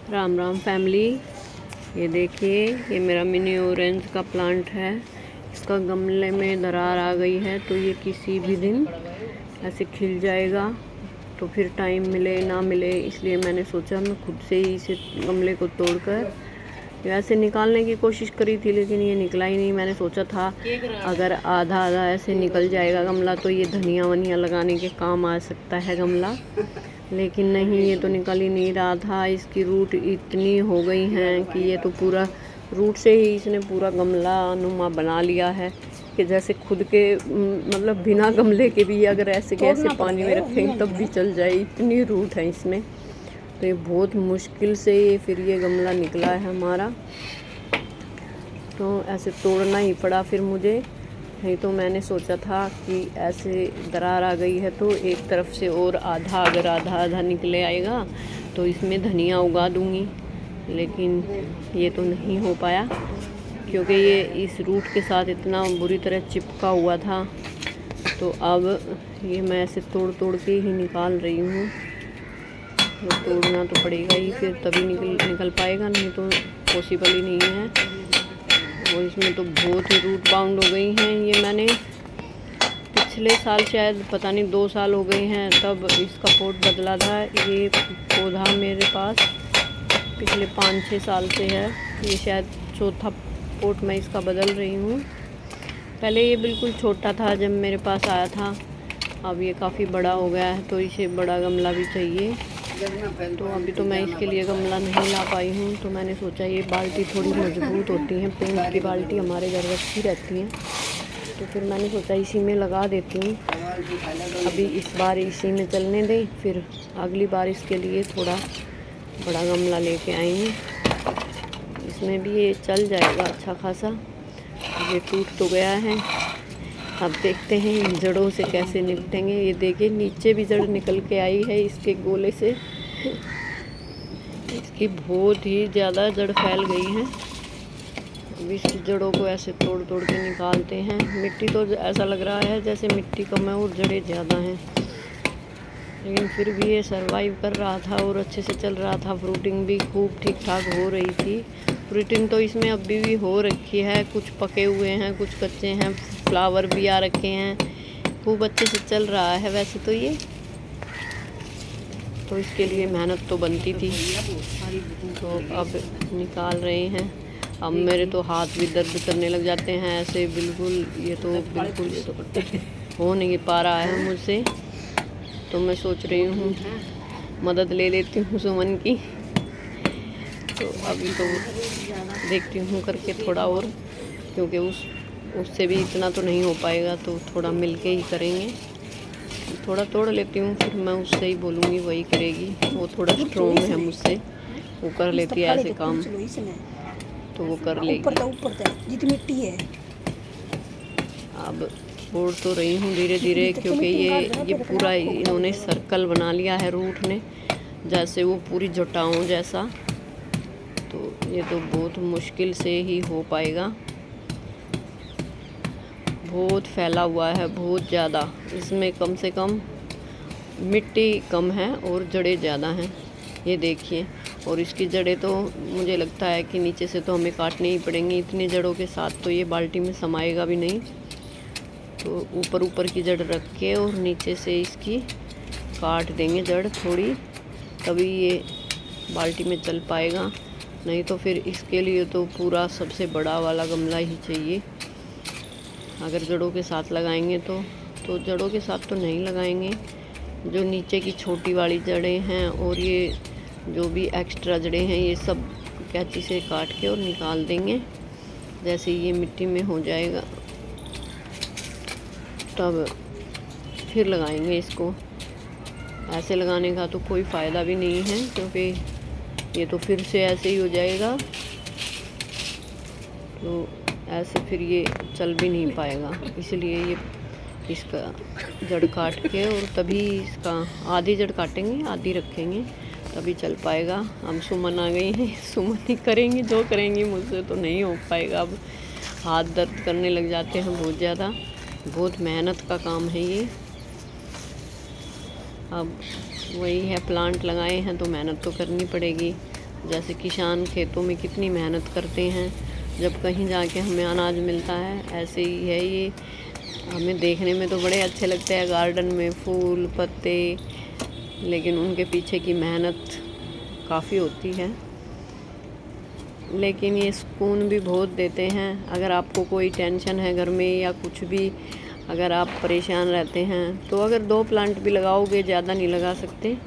Ram Ram family. ये देखिए, ये मेरा मिनी ऑरेंज का प्लांट है। इसका गमले में दरार आ गई है, तो ये किसी भी दिन ऐसे खिल जाएगा। तो फिर टाइम मिले ना मिले, इसलिए मैंने सोचा मैं खुद से ही इसे गमले को तोड़कर ऐसे निकालने की कोशिश करी थी, लेकिन ये निकला ही नहीं। मैंने सोचा था अगर आधा आधा ऐसे निकल जाएगा गमला तो ये धनिया वनिया लगाने के काम आ सकता है गमला, लेकिन नहीं, ये तो निकल ही नहीं रहा था। इसकी रूट इतनी हो गई हैं कि ये तो पूरा रूट से ही इसने पूरा गमला नुमा बना लिया है कि जैसे खुद के मतलब बिना गमले के भी अगर ऐसे कैसे पानी में रखेंगे तब भी चल जाए, इतनी रूट है इसमें। तो ये बहुत मुश्किल से फिर ये गमला निकला है हमारा, तो ऐसे तोड़ना ही पड़ा फिर मुझे। नहीं तो मैंने सोचा था कि ऐसे दरार आ गई है तो एक तरफ से और आधा, अगर आधा आधा निकले आएगा तो इसमें धनिया उगा दूंगी, लेकिन ये तो नहीं हो पाया क्योंकि ये इस रूट के साथ इतना बुरी तरह चिपका हुआ था। तो अब ये मैं ऐसे तोड़ तोड़ के ही निकाल रही हूँ। तो तोड़ना तो पड़ेगा ही, फिर तभी निकल पाएगा, नहीं तो पॉसिबल ही नहीं है। और इसमें तो बहुत ही रूट बाउंड हो गई हैं। ये मैंने पिछले साल, शायद पता नहीं 2 साल हो गए हैं, तब इसका पोट बदला था। ये पौधा मेरे पास पिछले 5-6 साल से है। ये शायद चौथा पोट मैं इसका बदल रही हूँ। पहले ये बिल्कुल छोटा था जब मेरे पास आया था, अब ये काफ़ी बड़ा हो गया है, तो इसे बड़ा गमला भी चाहिए। तो अभी तो मैं इसके लिए गमला नहीं ला पाई हूँ। तो मैंने सोचा ये बाल्टी थोड़ी मजबूत होती हैं, पेंट की बाल्टी हमारे घर रखी रहती हैं, तो फिर मैंने सोचा इसी में लगा देती हूँ। अभी इस बार इसी में चलने दें, फिर अगली बार इसके लिए थोड़ा बड़ा गमला लेके आएंगे। इसमें भी ये चल जाएगा अच्छा खासा। ये टूट तो गया है, अब देखते हैं इन जड़ों से कैसे निपटेंगे। ये देखिए नीचे भी जड़ निकल के आई है इसके गोले से। इसकी बहुत ही ज़्यादा जड़ फैल गई है। अब इसकी जड़ों को ऐसे तोड़ तोड़ के निकालते हैं। मिट्टी तो ऐसा लग रहा है जैसे मिट्टी कम है और जड़ें ज़्यादा हैं, लेकिन फिर भी ये सरवाइव कर रहा था और अच्छे से चल रहा था। फ्रूटिंग भी खूब ठीक ठाक हो रही थी। फ्रूटिंग तो इसमें अभी भी हो रखी है, कुछ पके हुए हैं, कुछ कच्चे हैं, फ्लावर भी आ रखे हैं, खूब अच्छे से चल रहा है वैसे तो ये। तो इसके लिए मेहनत तो बनती थी, तो अब निकाल रहे हैं। अब मेरे तो हाथ भी दर्द करने लग जाते हैं ऐसे, बिल्कुल ये तो हो नहीं पा रहा है मुझसे। तो मैं सोच रही हूँ मदद ले लेती हूँ सुमन की। तो अभी तो देखती हूँ करके थोड़ा और, क्योंकि उससे भी इतना तो नहीं हो पाएगा, तो थोड़ा मिल के ही करेंगे। थोड़ा तोड़ लेती हूँ, फिर मैं उससे ही बोलूँगी, वही करेगी। वो थोड़ा स्ट्रॉन्ग है मुझसे, वो कर लेती है ऐसे काम, तो वो कर लेगी जितनी मिट्टी है। अब तोड़ तो रही हूँ धीरे धीरे, क्योंकि ये पूरा इन्होंने सर्कल बना लिया है रूट ने, जैसे वो पूरी जटाओं जैसा। तो ये तो बहुत मुश्किल से ही हो पाएगा। बहुत फैला हुआ है, बहुत ज़्यादा। इसमें कम से कम मिट्टी कम है और जड़ें ज़्यादा हैं, ये देखिए। और इसकी जड़ें तो मुझे लगता है कि नीचे से तो हमें काटनी ही पड़ेंगी। इतनी जड़ों के साथ तो ये बाल्टी में समाएगा भी नहीं। तो ऊपर ऊपर की जड़ रख के और नीचे से इसकी काट देंगे जड़ थोड़ी, तभी ये बाल्टी में चल पाएगा। नहीं तो फिर इसके लिए तो पूरा सबसे बड़ा वाला गमला ही चाहिए। अगर जड़ों के साथ लगाएंगे तो जड़ों के साथ तो नहीं लगाएंगे। जो नीचे की छोटी वाली जड़ें हैं और ये जो भी एक्स्ट्रा जड़ें हैं, ये सब कैंची से काट के और निकाल देंगे। जैसे ये मिट्टी में हो जाएगा तब फिर लगाएंगे इसको। ऐसे लगाने का तो कोई फ़ायदा भी नहीं है, क्योंकि ये तो फिर से ऐसे ही हो जाएगा। तो ऐसे फिर ये चल भी नहीं पाएगा, इसलिए ये इसका जड़ काट के और तभी इसका आधी जड़ काटेंगे, आधी रखेंगे, तभी चल पाएगा। हम सुमन आ गई हैं, सुमन ही करेंगी जो करेंगी, मुझसे तो नहीं हो पाएगा। अब हाथ दर्द करने लग जाते हैं बहुत ज़्यादा। बहुत मेहनत का काम है ये। अब वही है, प्लांट लगाए हैं तो मेहनत तो करनी पड़ेगी। जैसे किसान खेतों में कितनी मेहनत करते हैं जब कहीं जाके हमें अनाज मिलता है, ऐसे ही है ये। हमें देखने में तो बड़े अच्छे लगते हैं गार्डन में फूल पत्ते, लेकिन उनके पीछे की मेहनत काफ़ी होती है। लेकिन ये सुकून भी बहुत देते हैं। अगर आपको कोई टेंशन है घर में या कुछ भी, अगर आप परेशान रहते हैं तो अगर 2 प्लांट भी लगाओगे, ज़्यादा नहीं लगा सकते,